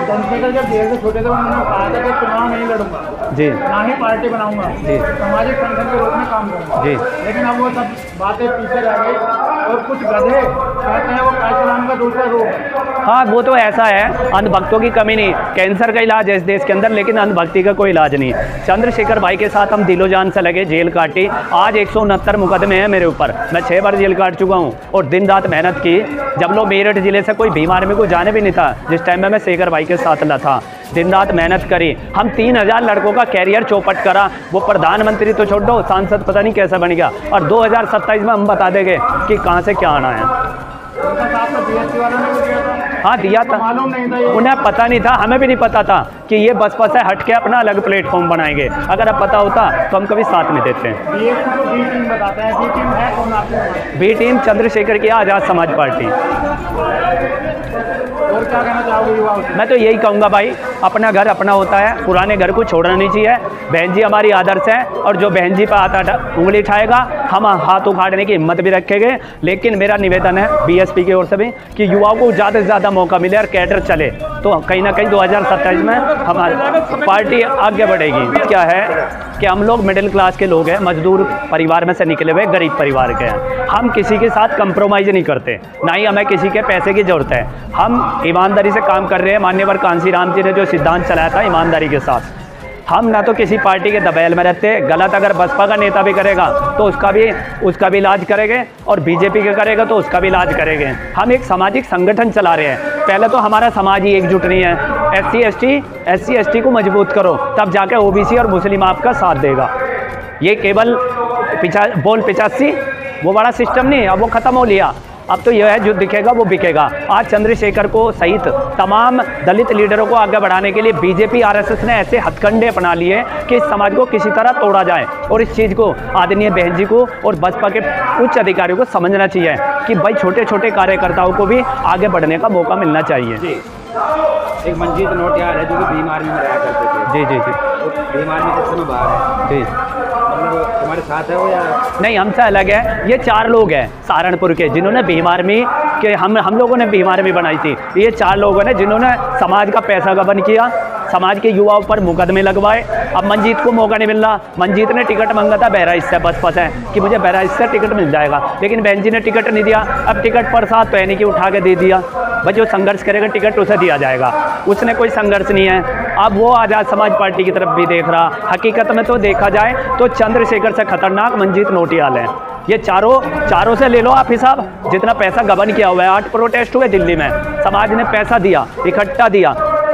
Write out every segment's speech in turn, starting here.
चंद्रशेखर जब जेल से छोटे थे उन्होंने कहा था कि चुनाव नहीं लड़ूंगा जी, ना ही पार्टी बनाऊंगा जी, सामाजिक संगठन के रूप में काम करूंगा जी। लेकिन अब वो सब बातें पीछे रह गई और कुछ गधे कहते हैं वो कायचलान का दूसरा रूप है। हाँ, वो तो ऐसा है, अंधभक्तों की कमी नहीं। कैंसर का इलाज है इस देश के अंदर, लेकिन अंधभक्ति का कोई इलाज नहीं। चंद्रशेखर भाई के साथ हम दिलो जान से लगे, जेल काटी। आज 169 मुकदमे हैं मेरे ऊपर, मैं 6 बार जेल काट चुका हूँ और दिन रात मेहनत की। जब लोग मेरठ जिले से कोई बीमार में को जाने भी नहीं था, जिस टाइम में मैं शेखर भाई के साथ था, दिन रात मेहनत करी। हम 3000 लड़कों का कैरियर चौपट करा। वो प्रधानमंत्री तो छोड़ दो, सांसद पता नहीं कैसे बन गया। और 2027 में हम बता देंगे कि कहाँ से क्या आना है। हाँ, दिया था, उन्हें पता नहीं था, हमें भी नहीं पता था कि ये बसपा से हट के अपना अलग प्लेटफॉर्म बनाएंगे। अगर अब पता होता तो हम कभी साथ में देते हैं। बी टीम चंद्रशेखर की आज़ाद समाज पार्टी। और क्या कहना चाहोगे युवाओं से? मैं तो यही कहूँगा भाई, अपना घर अपना होता है, पुराने घर को छोड़ना नहीं चाहिए। बहन जी हमारी आदर्श है और जो बहन जी पर आता उंगली उठाएगा हम हाथ उखाड़ने की हिम्मत भी रखेंगे। लेकिन मेरा निवेदन है बीएसपी की ओर से भी कि युवाओं को ज़्यादा से ज़्यादा मौका मिले और कैडर चले, तो कहीं ना कहीं 2027 में हमारी पार्टी आगे बढ़ेगी। क्या है कि हम लोग मिडिल क्लास के लोग हैं, मजदूर परिवार में से निकले हुए गरीब परिवार के हैं। हम किसी के साथ कंप्रोमाइज़ नहीं करते, ना ही हमें किसी के पैसे की ज़रूरत है। हम ईमानदारी से काम कर रहे हैं। माननीय कांसी राम जी ने जो सिद्धांत चलाया था ईमानदारी के साथ, हम ना तो किसी पार्टी के दबेल में रहते। गलत अगर बसपा का नेता भी करेगा तो उसका भी इलाज करेंगे और बीजेपी का करेगा तो उसका भी इलाज करेंगे। हम एक सामाजिक संगठन चला रहे हैं। पहले तो हमारा समाज ही एकजुट नहीं है। एससी एसटी को मजबूत करो, तब जाके ओबीसी और मुस्लिम आपका साथ देगा। ये केवल 85 वो बड़ा सिस्टम नहीं, अब वो ख़त्म हो लिया। अब तो यह है जो दिखेगा वो बिकेगा। आज चंद्रशेखर को सहित तमाम दलित लीडरों को आगे बढ़ाने के लिए बीजेपी आरएसएस ने ऐसे हथकंडे अपना लिए कि इस समाज को किसी तरह तोड़ा जाए। और इस चीज़ को आदरणीय बहन जी को और बसपा के उच्च अधिकारियों को समझना चाहिए कि भाई छोटे छोटे कार्यकर्ताओं को भी आगे बढ़ने का मौका मिलना चाहिए। जी, एक मंजीत नोटियाल है जो कि भीम आर्मी में रहा करते थे। जी जी जी, भीम आर्मी के समय बाहर है जी, हमारे साथ है वो या नहीं, हमसे अलग है। ये 4 लोग हैं सहारनपुर के जिन्होंने भीम आर्मी के हम लोगों ने भीम आर्मी बनाई थी। ये 4 लोगों ने जिन्होंने समाज का पैसा गबन किया, समाज के युवाओं पर मुकदमे लगवाए। अब मंजीत को मौका नहीं मिल रहा। मंजीत ने टिकट मांगा था बहराइच से, बसपा से, कि मुझे बहराइच से टिकट मिल जाएगा, लेकिन बहन जी ने टिकट नहीं दिया। अब टिकट पर साथ पहनी की उठा के दे दिया। भाई जो संघर्ष करेगा टिकट उसे दिया जाएगा, उसने कोई संघर्ष नहीं है। अब वो आज़ाद समाज पार्टी की तरफ भी देख रहा। हकीकत में तो देखा जाए तो चंद्रशेखर से खतरनाक मंजीत नोटियाल है। ये चारों से ले लो आप हिसाब, जितना पैसा गबन किया हुआ है। 8 प्रोटेस्ट हुए दिल्ली में, समाज ने पैसा दिया, इकट्ठा दिया,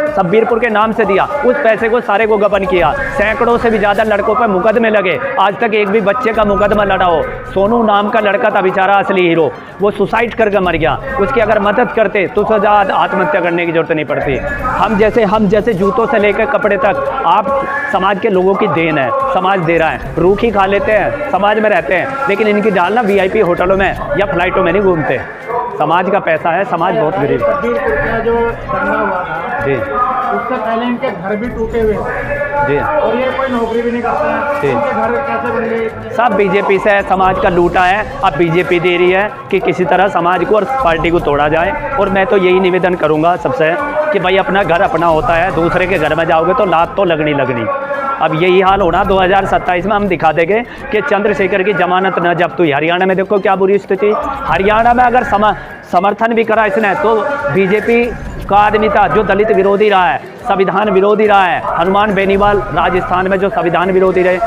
सब्बीरपुर के नाम से दिया, उस पैसे को सारे को गबन किया। सैकड़ों से भी ज़्यादा लड़कों पर मुकदमे लगे, आज तक एक भी बच्चे का मुकदमा लड़ा हो। सोनू नाम का लड़का था बेचारा असली हीरो, वो सुसाइड करके मर गया। उसकी अगर मदद करते तो उससे ज़्यादा आत्महत्या करने की जरूरत नहीं पड़ती। हम जैसे जूतों से लेकर कपड़े तक आप समाज के लोगों की देन है, समाज दे रहा है। रूखी खा लेते हैं, समाज में रहते हैं, लेकिन इनकी डालना VIP होटलों में या फ्लाइटों में नहीं घूमते। समाज का पैसा है, समाज बहुत गरीब। जो दंगा हुआ था जी, उससे पहले इनके घर भी टूटे हुए थे जी, और ये कोई नौकरी भी नहीं करते हैं। जी। इनके घर कैसे बन गए? सब बीजेपी से समाज का लूटा है। अब बीजेपी दे रही है कि किसी तरह समाज को और पार्टी को तोड़ा जाए। और मैं तो यही निवेदन करूंगा सबसे कि भाई अपना घर अपना होता है, दूसरे के घर में जाओगे तो लात तो लगनी। अब यही हाल होना 2027 में। हम दिखा देंगे कि चंद्रशेखर की जमानत न जब्त हुई। हरियाणा में देखो क्या बुरी स्थिति। हरियाणा में अगर समर्थन भी करा इसने तो बीजेपी का आदमी था जो दलित विरोधी रहा है, संविधान विरोधी रहा है। हनुमान बेनीवाल राजस्थान में जो संविधान विरोधी रहे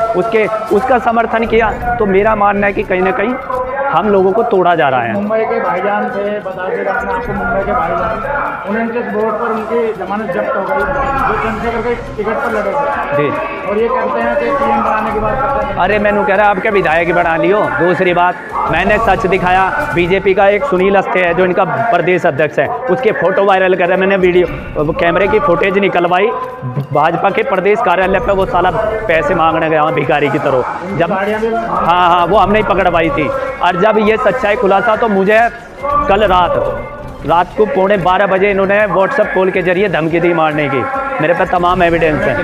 उसका समर्थन किया। तो मेरा मानना है कि कहीं ना कहीं हम लोगों को तोड़ा जा रहा है। मुंबई के भाईजान थे, बता दें अपने आपको, मुंबई के भाईजान, उनके बोर्ड पर उनकी जमानत जब्त हो गई जो चंद्रशेखर के टिकट पर लड़े थे। जी, और ये कहते हैं कि PM बनाने की बात करते हैं। अरे मैंने कह रहा आपके विधायक बना लियो। दूसरी बात, मैंने सच दिखाया। बीजेपी का एक सुनील अस्थे है जो इनका प्रदेश अध्यक्ष है, उसके फोटो वायरल कर रहे। मैंने वीडियो कैमरे की फुटेज निकलवाई भाजपा के प्रदेश कार्यालय पे, वो साला पैसे मांगने गया भिखारी की तरह। जब हाँ, वो हमने ही पकड़वाई थी। और जब ये सच्चाई खुलासा तो मुझे कल रात को 11:15 बजे इन्होंने व्हाट्सएप कॉल के जरिए धमकी दी मारने की। मेरे पे तमाम एविडेंस है।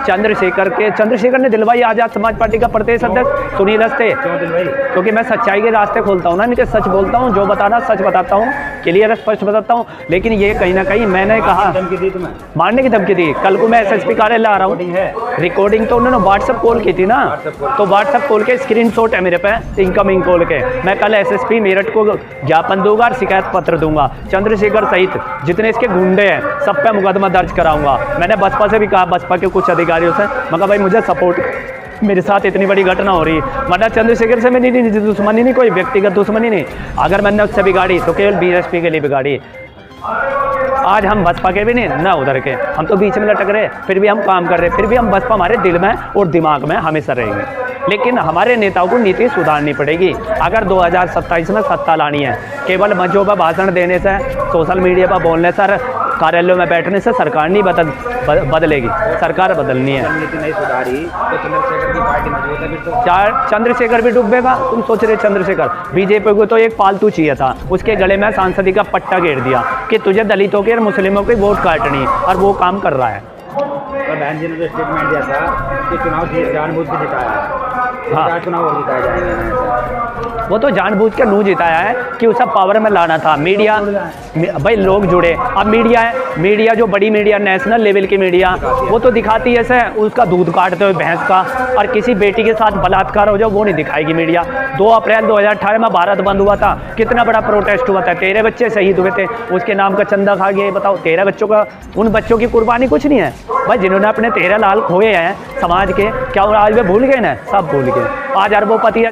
चंद्रशेखर ने दिलवाई आज़ाद समाज पार्टी का प्रदेश अध्यक्ष सुनील हस्ते, क्यों दिलवाई? क्योंकि मैं सच्चाई के रास्ते खोलता हूँ ना, इनके सच बोलता हूँ, जो बताना सच बताता हूँ, क्लियर स्पष्ट बताता हूँ। लेकिन ये कहीं ना कहीं मैंने कहा, धमकी दी तुम्हें? मारने की धमकी दी। कल को मैं एसएसपी कार्यालय आ रहा रिकॉर्डिंग है? हूँ, रिकॉर्डिंग तो उन्होंने व्हाट्सएप कॉल की थी ना, तो व्हाट्सएप कॉल के स्क्रीनशॉट है मेरे पे इनकमिंग कॉल के। मैं कल एसएसपी मेरठ को ज्ञापन दूंगा और शिकायत पत्र दूंगा। चंद्रशेखर सहित जितने इसके गुंडे हैं सब पे मुकदमा दर्ज कराऊंगा। मैंने बसपा से भी कहा, बसपा के कुछ अधिकारियों से, मगर भाई मुझे सपोर्ट, मेरे साथ इतनी बड़ी घटना हो रही है, वरना चंद्रशेखर से मेरी दुश्मनी नहीं, कोई व्यक्तिगत दुश्मनी नहीं। अगर मैंने उससे बिगाड़ी तो केवल बीएसपी के लिए बिगाड़ी। आज हम बसपा के भी नहीं ना उधर के, हम तो बीच में लटक रहे, फिर भी हम काम कर रहे, फिर भी हम बसपा हमारे दिल में और दिमाग में हमेशा रहेंगे। लेकिन हमारे नेताओं को नीति सुधारनी पड़ेगी। अगर 2027 में सत्ता लानी है, केवल मंचों पर भाषण देने से, सोशल मीडिया पर बोलने से, कार्यालयों में बैठने से सरकार नहीं बदलेगी, सरकार बदलनी है। नीति नहीं सुधारी तो चंद्रशेखर की पार्टी मजबूत है, फिर तो चंद्रशेखर भी डूबेगा। तुम सोच रहे चंद्रशेखर, बीजेपी को तो एक पालतू चाहिए था, उसके गले में सांसदी का पट्टा घेर दिया कि तुझे दलितों के और मुस्लिमों की वोट काटनी, और वो काम कर रहा है। और बहन जी ने जो स्टेटमेंट दिया था कि चुनाव जानबूझ के जिताया है, हाँ। चुनाव और जिताए जाएंगे, वो तो जानबूझ के नू जिताया है कि उसे पावर में लाना था। मीडिया भाई लोग जुड़े, अब मीडिया है, मीडिया जो बड़ी मीडिया, नेशनल लेवल की मीडिया, वो तो दिखाती है ऐसे उसका दूध काटते हुए भैंस का, और किसी बेटी के साथ बलात्कार हो जाओ वो नहीं दिखाएगी मीडिया। 2 अप्रैल 2018 में भारत बंद हुआ था, कितना बड़ा प्रोटेस्ट हुआ था, 13 बच्चे शहीद हुए थे, उसके नाम का चंदा खा गए। बताओ 13 बच्चों का, उन बच्चों की कुर्बानी कुछ नहीं है भाई, जिन्होंने अपने 13 लाल खोए हैं समाज के, क्या आज वे भूल गए ना? सब भूल गए। आज अरबोपति